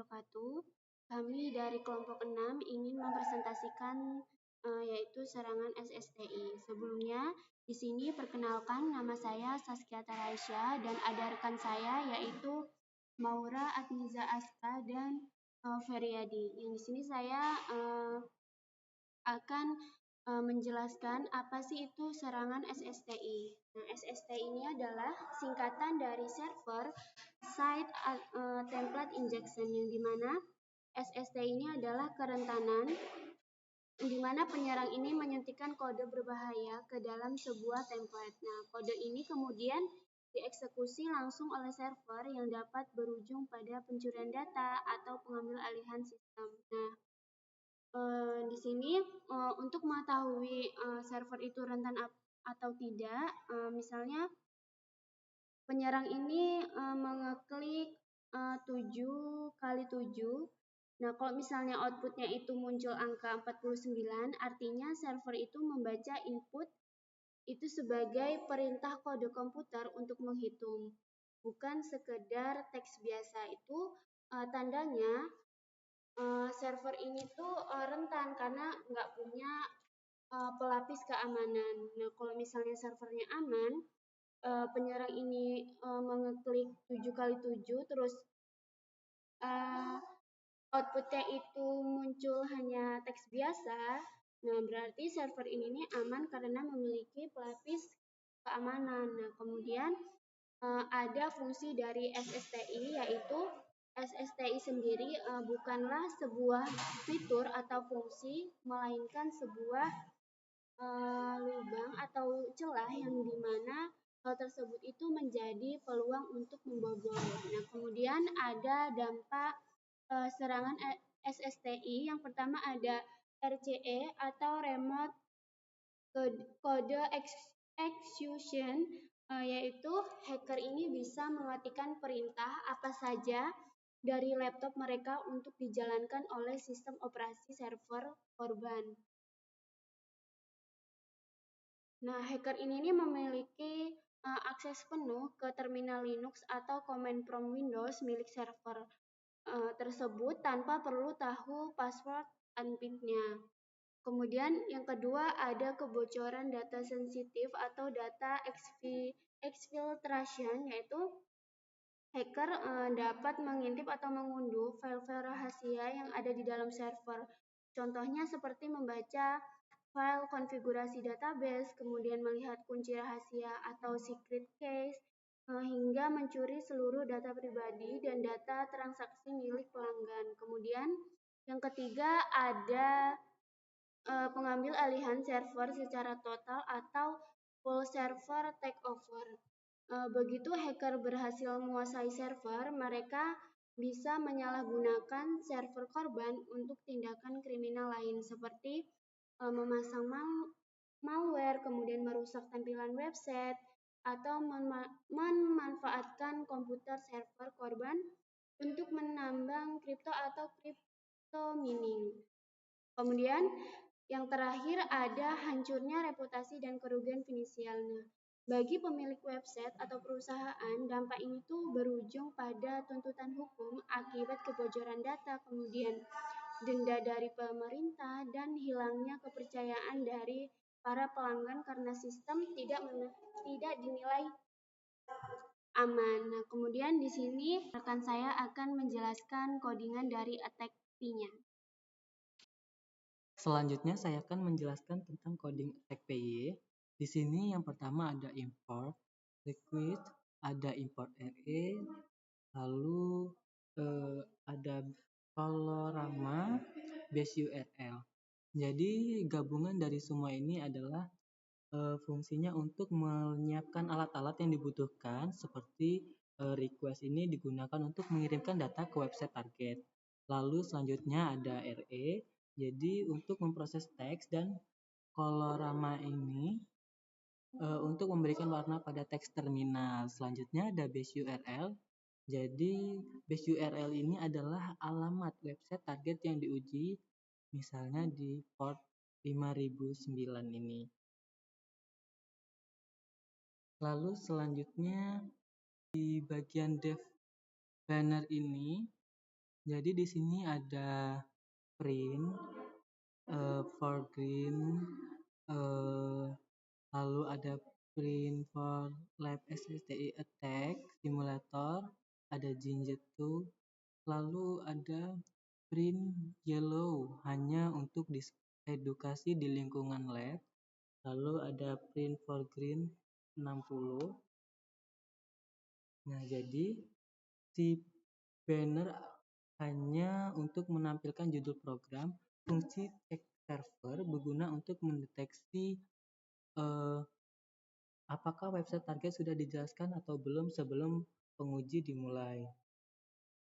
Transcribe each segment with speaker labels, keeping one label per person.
Speaker 1: wabarakatuh. Kami dari kelompok 6 ingin mempresentasikan yaitu serangan SSTI. Sebelumnya, di sini perkenalkan nama saya Saskia Taraisya dan ada rekan saya yaitu Maura Adniza Aska dan Feryadi. Yang di sini saya akan menjelaskan apa sih itu serangan SSTI. Nah, SSTI ini adalah singkatan dari server site template injection, yang dimana SSTI ini adalah kerentanan di mana penyerang ini menyuntikkan kode berbahaya ke dalam sebuah template. Nah, kode ini kemudian dieksekusi langsung oleh server yang dapat berujung pada pencurian data atau pengambil alihan sistem. Nah, di sini untuk mengetahui server itu rentan atau tidak, misalnya penyerang ini mengeklik 7 kali 7. Nah, kalau misalnya outputnya itu muncul angka 49, artinya server itu membaca input itu sebagai perintah kode komputer untuk menghitung, bukan sekedar teks biasa. Itu tandanya server ini tuh rentan karena nggak punya pelapis keamanan. Nah, kalau misalnya servernya aman, penyerang ini mengeklik 7 kali 7, terus outputnya itu muncul hanya teks biasa. Nah, berarti server ini nih aman karena memiliki pelapis keamanan. Nah, kemudian ada fungsi dari SSTI, yaitu SSTI sendiri bukanlah sebuah fitur atau fungsi, melainkan sebuah lubang atau celah yang dimana hal tersebut itu menjadi peluang untuk membobol. Nah, kemudian ada dampak serangan SSTI. Yang pertama ada RCE atau Remote Code Execution, yaitu hacker ini bisa mematikan perintah apa saja dari laptop mereka untuk dijalankan oleh sistem operasi server korban. Nah, hacker ini memiliki akses penuh ke terminal Linux atau command prompt Windows milik server tersebut tanpa perlu tahu password unpin-nya. Kemudian yang kedua ada kebocoran data sensitif atau data exfiltration, yaitu hacker dapat mengintip atau mengunduh file-file rahasia yang ada di dalam server. Contohnya seperti membaca file konfigurasi database, kemudian melihat kunci rahasia atau secret keys, hingga mencuri seluruh data pribadi dan data transaksi milik pelanggan. Kemudian yang ketiga ada pengambil alihan server secara total atau full server takeover. Begitu hacker berhasil menguasai server, mereka bisa menyalahgunakan server korban untuk tindakan kriminal lain seperti memasang malware, kemudian merusak tampilan website, atau memanfaatkan komputer server korban untuk menambang kripto atau crypto mining. Kemudian yang terakhir ada hancurnya reputasi dan kerugian finansial. Nah, bagi pemilik website atau perusahaan, dampak ini tuh berujung pada tuntutan hukum akibat kebocoran data, kemudian denda dari pemerintah, dan hilangnya kepercayaan dari para pelanggan karena sistem tidak dinilai aman. Nah, kemudian di sini rekan saya akan menjelaskan codingan dari attack P-nya.
Speaker 2: Selanjutnya saya akan menjelaskan tentang coding attack PY. Di sini yang pertama ada import request, ada import array, lalu ada colorama base URL. Jadi gabungan dari semua ini adalah fungsinya untuk menyiapkan alat-alat yang dibutuhkan, seperti request ini digunakan untuk mengirimkan data ke website target. Lalu selanjutnya ada array, jadi untuk memproses teks, dan colorama ini untuk memberikan warna pada teks terminal. Selanjutnya ada base URL. Jadi base URL ini adalah alamat website target yang diuji, misalnya di port 5009 ini. Lalu selanjutnya di bagian dev banner ini Jadi di sini ada print, foreground, lalu ada print for lab SSTI attack simulator, ada Ginger 2, lalu ada print yellow hanya untuk edukasi di lingkungan lab, lalu ada print for green 60. Nah, jadi si banner hanya untuk menampilkan judul program. Fungsi check server berguna untuk mendeteksi apakah website target sudah dijelaskan atau belum sebelum penguji dimulai.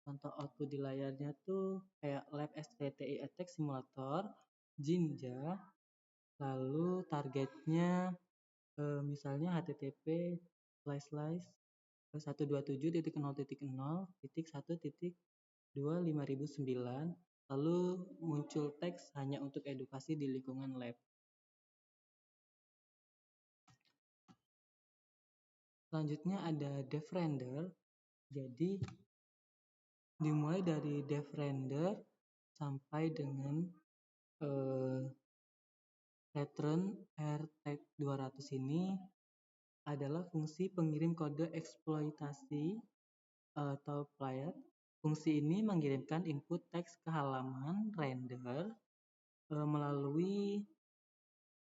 Speaker 2: Contoh output di layarnya tuh kayak Lab STTI Attack Simulator, Jinja, lalu targetnya misalnya HTTP // 127.0.0.1.25009, lalu muncul teks hanya untuk edukasi di lingkungan lab. Selanjutnya ada dev render. Jadi dimulai dari dev render sampai dengan return rtag 200 ini adalah fungsi pengirim kode eksploitasi atau playet. Fungsi ini mengirimkan input teks ke halaman render melalui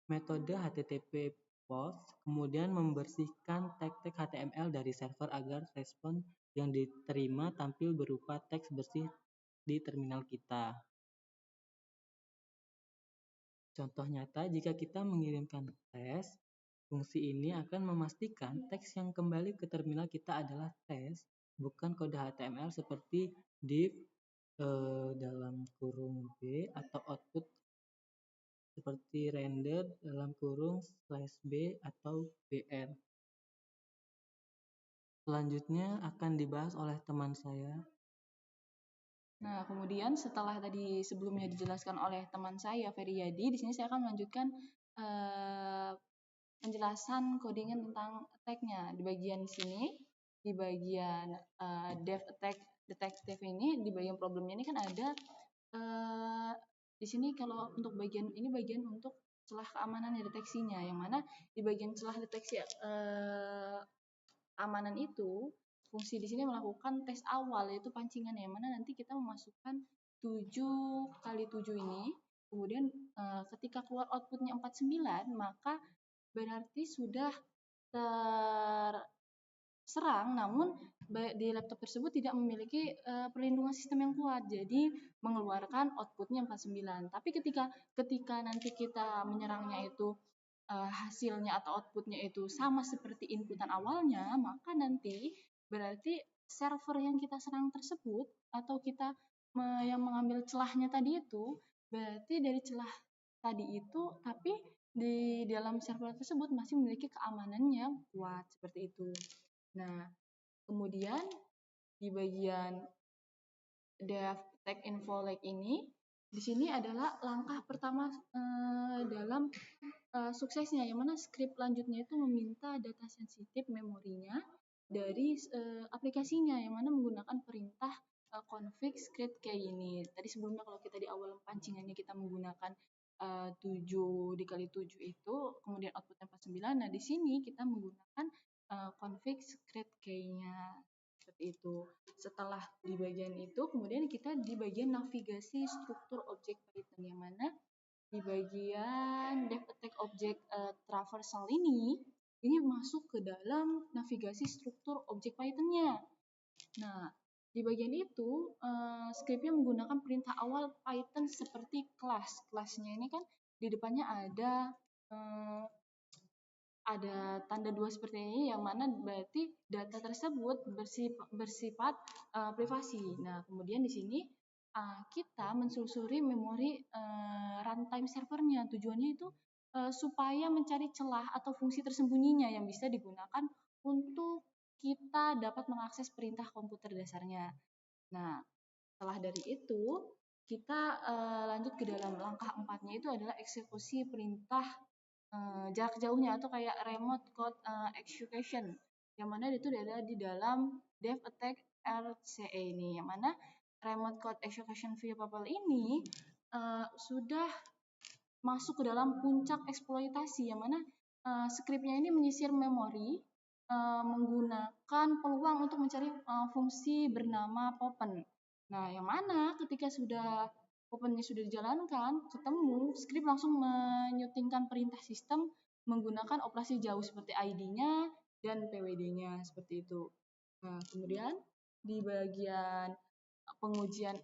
Speaker 2: metode HTTP post, kemudian membersihkan tag-tag HTML dari server agar respon yang diterima tampil berupa teks bersih di terminal kita. Contoh nyata, jika kita mengirimkan tes, fungsi ini akan memastikan teks yang kembali ke terminal kita adalah tes, bukan kode HTML seperti div dalam kurung B atau output seperti render dalam kurung /b atau br. Selanjutnya akan dibahas oleh teman saya.
Speaker 3: Nah, kemudian setelah tadi sebelumnya dijelaskan oleh teman saya Ferry Yadi, di sini saya akan melanjutkan penjelasan codingan tentang attack-nya. Di bagian sini, di bagian dev attack detective ini, di bagian problemnya ini kan ada di sini kalau untuk bagian ini bagian untuk celah keamanan deteksinya, yang mana di bagian celah deteksi amanan itu fungsi di sini melakukan tes awal yaitu pancingan, yang mana nanti kita memasukkan 7 kali 7 ini, kemudian ketika keluar outputnya 49 maka berarti sudah terserang, namun di laptop tersebut tidak memiliki perlindungan sistem yang kuat, jadi mengeluarkan outputnya 49. Tapi ketika nanti kita menyerangnya itu hasilnya atau outputnya itu sama seperti inputan awalnya, maka nanti berarti server yang kita serang tersebut atau kita yang mengambil celahnya tadi itu, berarti dari celah tadi itu tapi di dalam server tersebut masih memiliki keamanan yang kuat seperti itu. Nah, kemudian di bagian dev tag info like ini, di sini adalah langkah pertama dalam suksesnya, yang mana script lanjutnya itu meminta data sensitif memorinya dari aplikasinya, yang mana menggunakan perintah config script kayak ini. Tadi sebelumnya kalau kita di awal pancingannya kita menggunakan 7 dikali 7 itu, kemudian outputnya 49. Nah, di sini kita menggunakan config script key-nya seperti itu. Setelah di bagian itu, kemudian kita di bagian navigasi struktur objek Python, yang mana di bagian dev attack object traversal ini masuk ke dalam navigasi struktur objek Python-nya. Nah, di bagian itu script-nya menggunakan perintah awal Python seperti class. Class-nya ini kan di depannya ada tanda 2 seperti ini, yang mana berarti data tersebut bersifat privasi. Nah, kemudian di sini kita mensusuri memori runtime servernya. Tujuannya itu supaya mencari celah atau fungsi tersembunyinya yang bisa digunakan untuk kita dapat mengakses perintah komputer dasarnya. Nah, setelah dari itu kita lanjut ke dalam langkah 4-nya, itu adalah eksekusi perintah jarak jauhnya atau kayak remote code execution, yang mana itu ada di dalam dev attack RCE ini, yang mana remote code execution variable ini sudah masuk ke dalam puncak eksploitasi, yang mana skripnya ini menyisir memori menggunakan peluang untuk mencari fungsi bernama popen. Nah, yang mana ketika popennya sudah dijalankan, ketemu, skrip langsung menyutingkan perintah sistem menggunakan operasi jauh seperti ID-nya dan PWD-nya, seperti itu. Nah, kemudian di bagian pengujian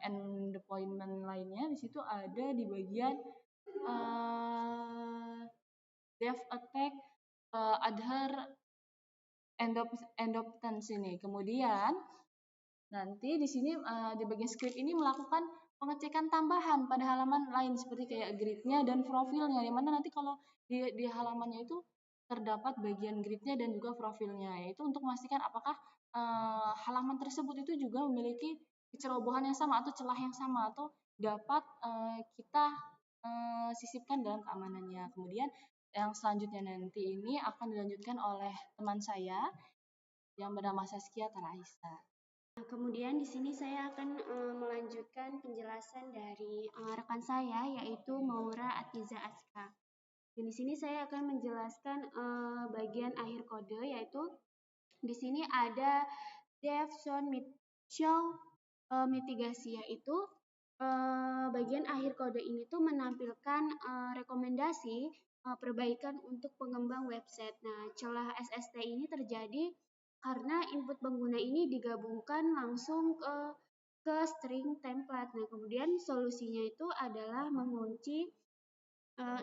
Speaker 3: endpoint lainnya, di situ ada di bagian dev attack other endoptence ini. Kemudian nanti di sini di bagian script ini melakukan pengecekan tambahan pada halaman lain seperti kayak gridnya dan profilnya, di mana nanti kalau di halamannya itu terdapat bagian gridnya dan juga profilnya, yaitu untuk memastikan apakah halaman tersebut itu juga memiliki kecerobohan yang sama atau celah yang sama, atau dapat kita sisipkan dalam keamanannya. Kemudian yang selanjutnya nanti ini akan dilanjutkan oleh teman saya yang bernama Saskia Taraisa.
Speaker 1: Nah, kemudian di sini saya akan melanjutkan penjelasan dari rekan saya, yaitu Maura Atiza Aska. Dan di sini saya akan menjelaskan bagian akhir kode, yaitu di sini ada dev zone show mitigasi, yaitu bagian akhir kode ini tuh menampilkan rekomendasi perbaikan untuk pengembang website. Nah, celah SST ini terjadi karena input pengguna ini digabungkan langsung ke string template. Nah, kemudian solusinya itu adalah mengunci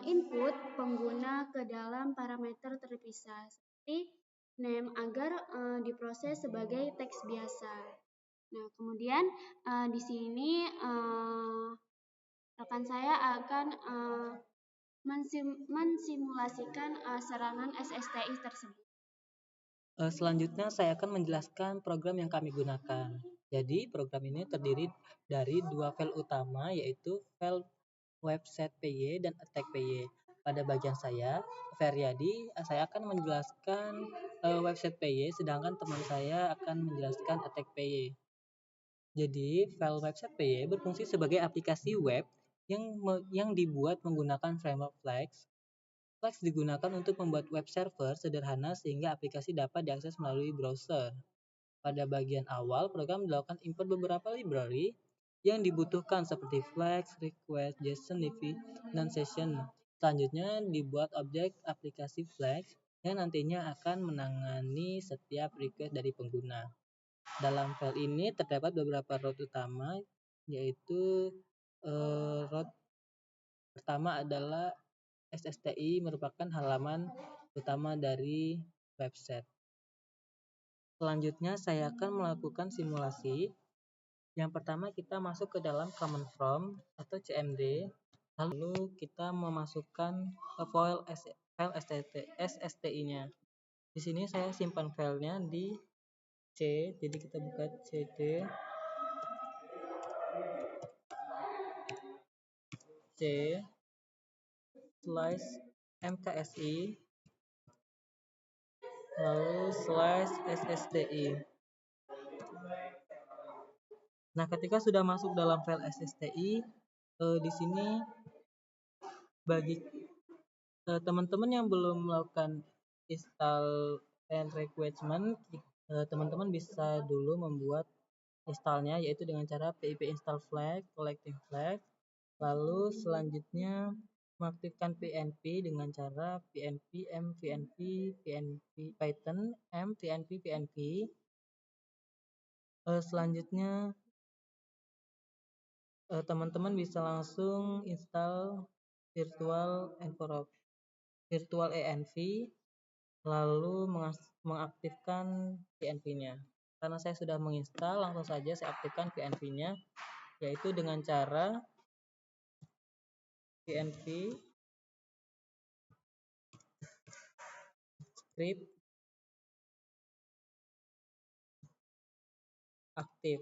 Speaker 1: input pengguna ke dalam parameter terpisah seperti name agar diproses sebagai teks biasa. Nah, kemudian di sini rekan saya akan mensimulasikan serangan SSTI tersebut.
Speaker 2: Selanjutnya saya akan menjelaskan program yang kami gunakan. Jadi program ini terdiri dari dua file utama, yaitu file website PY dan attack PY. Pada bagian saya, Feryadi, saya akan menjelaskan website PY, sedangkan teman saya akan menjelaskan attack PY. Jadi file website PY berfungsi sebagai aplikasi web yang dibuat menggunakan framework Flex. Flex digunakan untuk membuat web server sederhana sehingga aplikasi dapat diakses melalui browser. Pada bagian awal, program melakukan import beberapa library yang dibutuhkan seperti Flex, Request, JSON, Div, dan Session. Selanjutnya dibuat objek aplikasi Flex yang nantinya akan menangani setiap request dari pengguna. Dalam file ini terdapat beberapa root utama, yaitu root pertama adalah SSTI merupakan halaman utama dari website. Selanjutnya saya akan melakukan simulasi. Yang pertama kita masuk ke dalam command prompt atau CMD, lalu kita memasukkan file SSTI-nya. Di sini saya simpan filenya di C, jadi kita buka CD /mksi lalu /SSTI. Nah, ketika sudah masuk dalam file SSTI, di sini bagi teman-teman yang belum melakukan install and requirement, teman-teman bisa dulu membuat installnya, yaitu dengan cara pip install flag, collecting flag, lalu selanjutnya mengaktifkan PNP dengan cara PNP m PNP PNP Python m PNP PNP. Selanjutnya teman-teman bisa langsung install virtual env, lalu mengaktifkan PNP-nya. Karena saya sudah menginstal, langsung saja saya aktifkan PNP-nya, yaitu dengan cara PNP script aktif.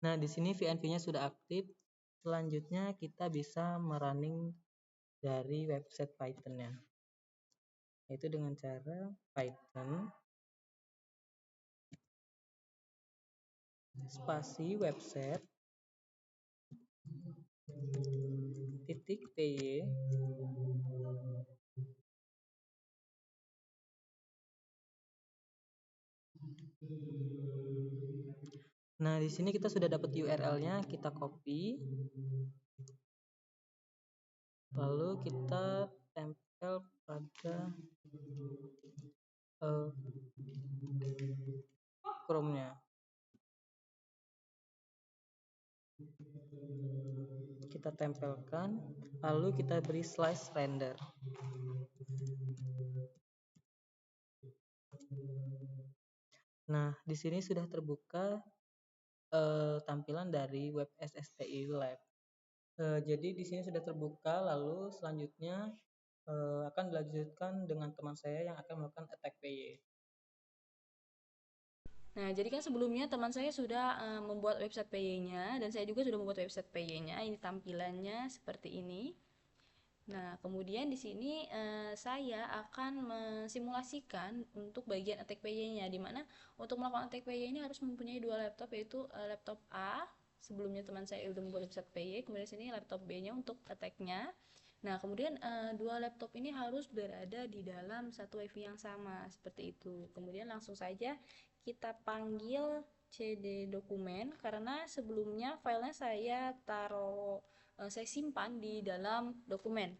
Speaker 2: Nah, di sini VNV-nya sudah aktif. selanjutnya kita bisa merunning dari website Python-nya, yaitu dengan cara Python spasi website .py Nah, di sini kita sudah dapat URL-nya, kita copy. Lalu kita tempel pada Chrome-nya. Kita tempelkan, lalu kita beri slice render. Nah, di sini sudah terbuka tampilan dari web SSTI Lab. Jadi di sini sudah terbuka, lalu selanjutnya akan dilanjutkan dengan teman saya yang akan melakukan attack PY.
Speaker 3: Nah, jadi kan sebelumnya teman saya sudah membuat website PY-nya dan saya juga sudah membuat website PY-nya. Ini tampilannya seperti ini. Nah, kemudian di sini saya akan mensimulasikan untuk bagian attack PY-nya, di mana untuk melakukan attack PY ini harus mempunyai dua laptop, yaitu laptop A. Sebelumnya teman saya sudah membuat website PY, kemudian sini laptop B-nya untuk attack-nya. Nah, kemudian dua laptop ini harus berada di dalam satu WiFi yang sama, seperti itu. Kemudian langsung saja kita panggil cd dokumen, karena sebelumnya filenya saya saya simpan di dalam dokumen.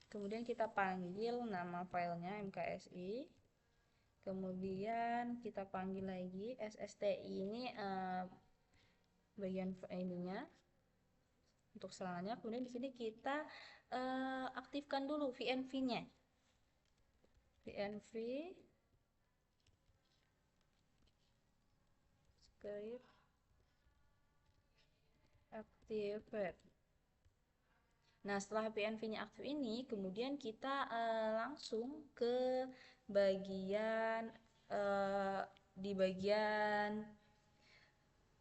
Speaker 3: Kemudian kita panggil nama filenya mksi. Kemudian kita panggil lagi SSTI ini bagian ininya untuk serangannya. Kemudian di sini kita aktifkan dulu VNV-nya. VNV script activate. Nah, setelah PNV-nya aktif ini, kemudian kita langsung ke bagian di bagian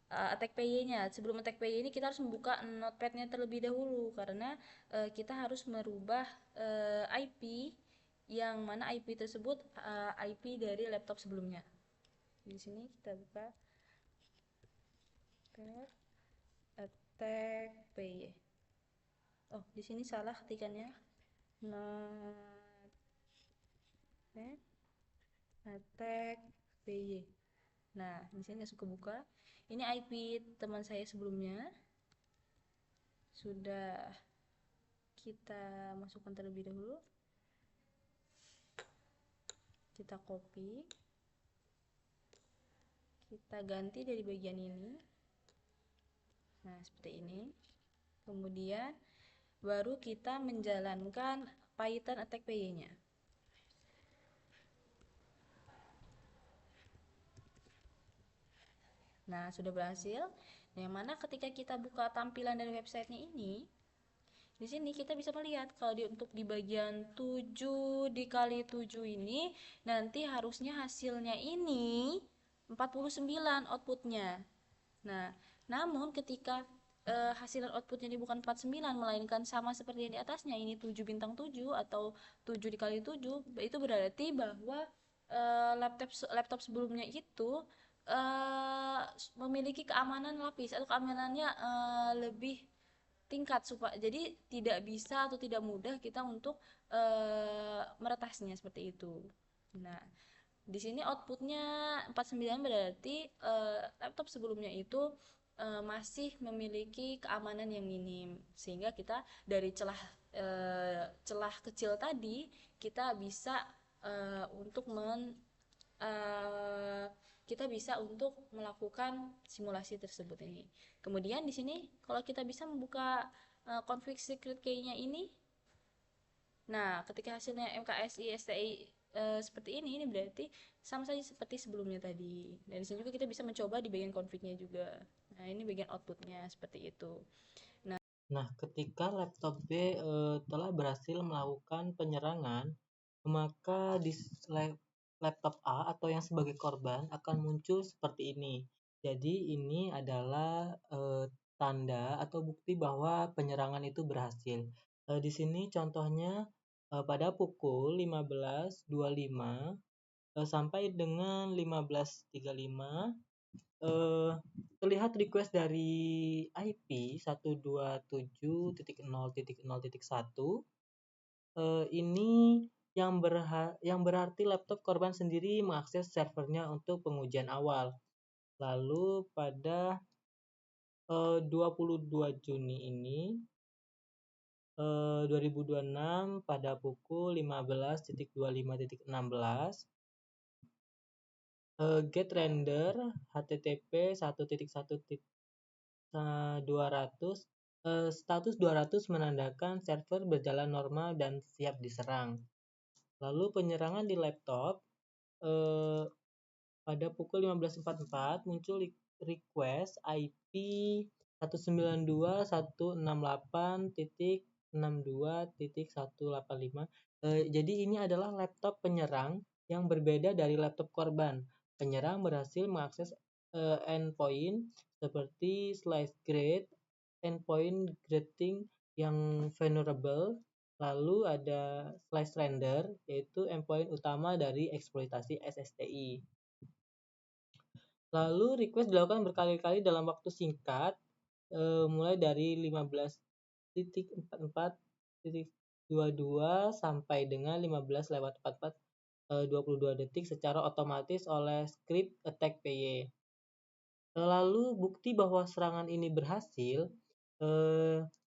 Speaker 3: attack PY-nya. Sebelum attack PY ini kita harus membuka notepad-nya terlebih dahulu, karena kita harus merubah IP yang mana IP tersebut IP dari laptop sebelumnya. Di sini kita buka attack PY. Oh, di sini salah ketikannya. Attack PY. Nah, di sini langsung kebuka. Ini IP teman saya sebelumnya. Sudah kita masukkan terlebih dahulu. Kita copy. Kita ganti dari bagian ini. Nah, seperti ini. Kemudian baru kita menjalankan Python attack PY-nya. Nah, sudah berhasil. Nah, yang mana ketika kita buka tampilan dari websitenya ini, di sini kita bisa melihat kalau untuk di bagian 7 dikali 7 ini nanti harusnya hasilnya ini 49 outputnya. Nah, namun ketika hasil outputnya ini bukan 49 melainkan sama seperti yang di atasnya, ini 7 bintang 7 atau 7 dikali 7, itu berarti bahwa laptop sebelumnya itu memiliki keamanan lapis atau keamanannya lebih tingkat, supaya jadi tidak bisa atau tidak mudah kita untuk meretasnya seperti itu. Nah, di sini outputnya 49 berarti laptop sebelumnya itu masih memiliki keamanan yang minim, sehingga kita dari celah kecil tadi kita bisa untuk melakukan simulasi tersebut ini. Kemudian di sini kalau kita bisa membuka config secret key-nya ini, nah ketika hasilnya MKSI STI seperti ini berarti sama saja seperti sebelumnya tadi. Dan di sini juga kita bisa mencoba di bagian config-nya juga. Nah, ini bagian output-nya seperti itu.
Speaker 2: Nah, ketika laptop B telah berhasil melakukan penyerangan, maka di laptop A atau yang sebagai korban akan muncul seperti ini. Jadi ini adalah tanda atau bukti bahwa penyerangan itu berhasil. Di sini contohnya pada pukul 15.25 sampai dengan 15.35 terlihat request dari IP 127.0.0.1 ini yang berarti laptop korban sendiri mengakses servernya untuk pengujian awal. Lalu pada 22 Juni ini 2026 pada pukul 15.25.16 get render http 1.1.200 status 200 menandakan server berjalan normal dan siap diserang. Lalu penyerangan di laptop pada pukul 15.44 muncul request IP 192.168.62.185. Jadi ini adalah laptop penyerang yang berbeda dari laptop korban. Penyerang berhasil mengakses endpoint seperti slice grade, endpoint grading yang vulnerable, lalu ada slice render, yaitu endpoint utama dari eksploitasi SSTI. Lalu request dilakukan berkali-kali dalam waktu singkat, mulai dari 15.44.22 sampai dengan 15:44 22 detik secara otomatis oleh script attack PY. Lalu bukti bahwa serangan ini berhasil,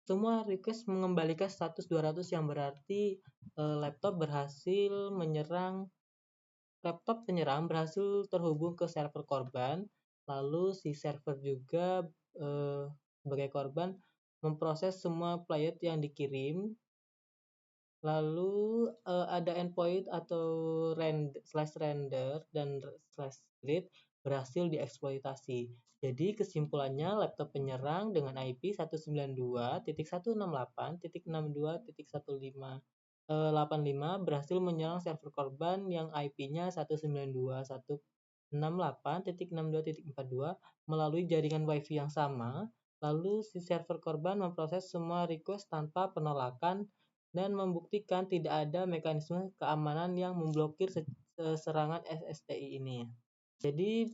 Speaker 2: semua request mengembalikan status 200 yang berarti laptop penyerang berhasil terhubung ke server korban, lalu si server juga sebagai korban memproses semua flight yang dikirim, lalu ada endpoint atau slash render dan slash grid berhasil dieksploitasi. Jadi kesimpulannya laptop penyerang dengan IP 192.168.62.185 berhasil menyerang server korban yang IP-nya 192.168.62.42 melalui jaringan WiFi yang sama. Lalu si server korban memproses semua request tanpa penolakan dan membuktikan tidak ada mekanisme keamanan yang memblokir serangan SSTI ini. Jadi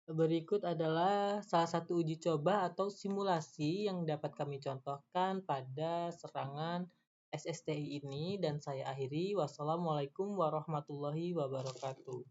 Speaker 2: berikut adalah salah satu uji coba atau simulasi yang dapat kami contohkan pada serangan SSTI ini, dan saya akhiri. Wassalamualaikum warahmatullahi wabarakatuh.